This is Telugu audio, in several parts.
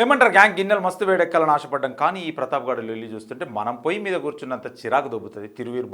ఏమంటారు గ్యాంగ్ గిన్నెలు మస్తు వేడెక్కాలని ఆశపడ్డాం కానీ ఈ ప్రతాప్ గడు లొల్లి చూస్తుంటే మనం పొయ్యి మీద కూర్చున్నంత చిరాకు దొబ్బుతుంది తిరువీర్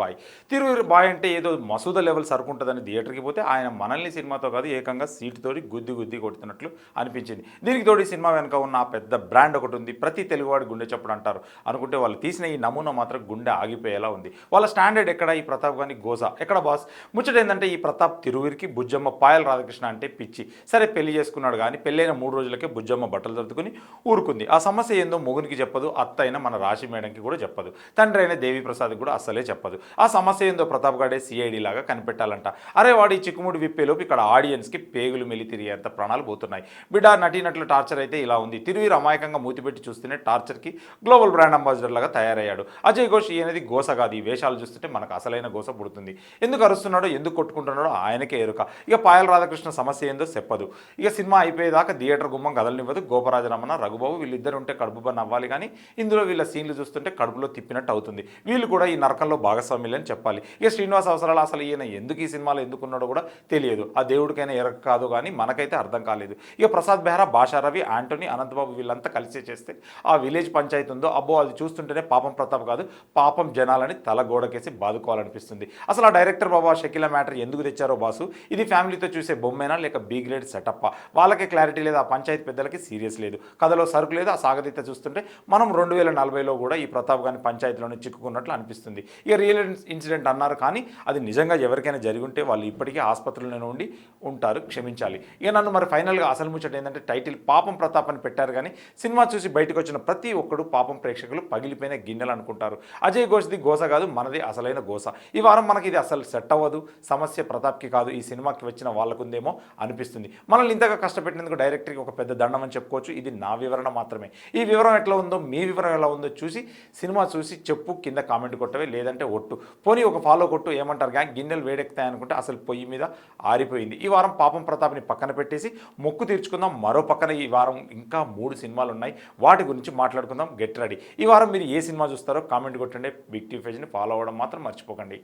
బాయ్ అంటే ఏదో మసూద లెవెల్ సరుకుంటుందని థియేటర్కి పోతే ఆయన మనల్ని సినిమాతో కాదు ఏకంగా సీటుతోటి గుద్ది కొడుతున్నట్లు అనిపించింది. దీనికి తోడు ఈ సినిమా వెనుక ఉన్న ఆ పెద్ద బ్రాండ్ ఒకటి ఉంది, ప్రతి తెలుగువాడి గుండె చప్పుడు అంటారు అనుకుంటే వాళ్ళు తీసిన ఈ నమూనా మాత్రం గుండె ఆగిపోయేలా ఉంది. వాళ్ళ స్టాండర్డ్ ఎక్కడ, ఈ ప్రతాప్ గాని గోసా ఎక్కడ బాస్. ముచ్చట ఏంటంటే ఈ ప్రతాప్ తిరువీర్కి బుజ్జమ్మ పాయల్ రాధాకృష్ణ అంటే పిచ్చి. సరే పెళ్లి చేసుకున్నాడు కానీ పెళ్ళైన 3 రోజులకే బుజ్జమ్మ బట్టలు దొరుకుని ఊరుకుంది. ఆ సమస్య ఏందో మొగునికి చెప్పదు, అత్త అయిన మన రాశి మేడంకి కూడా చెప్పదు, తండ్రి అయిన దేవిప్రసాద్ కూడా అస్సలే చెప్పదు. ఆ సమస్య ఏందో ప్రతాప్ గాడే సిఐడి లాగా కనిపెట్టాలంట. అరే వాడి చిక్కుముడి విప్పేలోపు ఇక్కడ ఆడియన్స్కి పేగులు మెలి తిరిగేంత ప్రాణాలు పోతున్నాయి. బిడ్డ నటీనటుల టార్చర్ అయితే ఇలా ఉంది. తిరువీర్ అమాయకంగా మూతిపెట్టి చూస్తేనే టార్చర్కి గ్లోబల్ బ్రాండ్ అంబాసిడర్ లాగా తయారయ్యాడు. అజయ్ ఘోష్ ఈయనది గోస కాదు, ఈ వేషాలు చూస్తుంటే మనకు అసలైన గోస పుడుతుంది. ఎందుకు అరుస్తున్నాడో ఎందుకు కొట్టుకుంటున్నాడో ఆయనకే ఎరుక. ఇక పాయల్ రాధాకృష్ణ సమస్య ఏందో చెప్పదు. ఇక సినిమా అయిపోయేదాకా థియేటర్ గుమ్మం కదలనివ్వదు. గోపరాజరమణ రఘుబాబు వీళ్ళిద్దరు ఉంటే కడుపు పని అవ్వాలి కానీ ఇందులో వీళ్ళ సీన్లు చూస్తుంటే కడుపులో తిప్పినట్టు అవుతుంది. వీళ్ళు కూడా ఈ నరకంలో భాగస్వామ్యులని చెప్పాలి. ఇక శ్రీనివాస్ అవసరాలు అసలు ఈయన ఎందుకు ఈ సినిమాలో ఎందుకున్నాడో కూడా తెలియదు. ఆ దేవుడికైనా ఎరక కాదు కానీ మనకైతే అర్థం కాలేదు. ఇక ప్రసాద్ బెహ్రా, భాషా రవి, ఆంటోనీ, అనంతబాబు వీళ్ళంతా కలిసి చేస్తే ఆ విలేజ్ పంచాయతీ ఉందో అబ్బో అది చూస్తుంటేనే పాపం ప్రతాప్ కాదు పాపం జనాలని తల గోడకేసి బాదుకోవాలనిపిస్తుంది. అసలు ఆ డైరెక్టర్ బాబా షకీల మ్యాటర్ ఎందుకు తెచ్చారో బాసు, ఇది ఫ్యామిలీతో చూసే బొమ్మేనా లేక బి గ్రేడ్ సెటప్పా, వాళ్ళకే క్లారిటీ లేదు. ఆ పంచాయతీ పెద్దలకి సీరియస్ లేదు, కథలో సరుకు లేదు. ఆ సాగతీత చూస్తుంటే మనం 2040లో కూడా ఈ ప్రతాప్ గారిని పంచాయతీలోనే చిక్కుకున్నట్లు అనిపిస్తుంది. ఇక రియల్ ఇన్సిడెంట్ అన్నారు కానీ అది నిజంగా ఎవరికైనా జరిగి ఉంటే వాళ్ళు ఇప్పటికీ ఆసుపత్రుల్లోనే ఉండి ఉంటారు, క్షమించాలి. ఇక నన్ను మరి ఫైనల్గా అసలు ముచ్చట ఏంటంటే టైటిల్ పాపం ప్రతాప్ అని పెట్టారు కానీ సినిమా చూసి బయటకు వచ్చిన ప్రతి ఒక్కడు పాపం ప్రేక్షకులు పగిలిపోయిన గిన్నెలు అనుకుంటారు. అజయ్ ఘోష్ది గోస కాదు, మనది అసలైన గోస. ఈ వారం మనకి ఇది అసలు సెట్ అవ్వదు. సమస్య ప్రతాప్కి కాదు, ఈ సినిమాకి వచ్చిన వాళ్ళకుందేమో అనిపిస్తుంది. మనల్ని ఇంతగా కష్టపెట్టినందుకు డైరెక్టర్కి ఒక పెద్ద దండం అని చెప్పుకోవచ్చు. ఇది నా వివరణ మాత్రమే. ఈ వివరం ఎట్లా ఉందో, మీ వివరం ఎలా ఉందో చూసి సినిమా చూసి చెప్పు, కింద కామెంట్ కొట్టవే, లేదంటే ఒట్టు పోనీ ఒక ఫాలో కొట్టు. ఏమంటారు గ్యాంగ్, గిన్నెలు వేడెక్కుతాయి అనుకుంటే అసలు పొయ్యి మీద ఆరిపోయింది. ఈ వారం పాపం ప్రతాప్ని పక్కన పెట్టేసి మొక్కు తీర్చుకుందాం. మరో పక్కన ఈ వారం ఇంకా 3 సినిమాలు ఉన్నాయి, వాటి గురించి మాట్లాడుకుందాం. Get ready. ఈ వారం మీరు ఏ సినిమా చూస్తారో కామెంట్ కొట్టండి. బిగ్ టీవీ పేజ్ని ఫాలో అవ్వడం మాత్రం మర్చిపోకండి.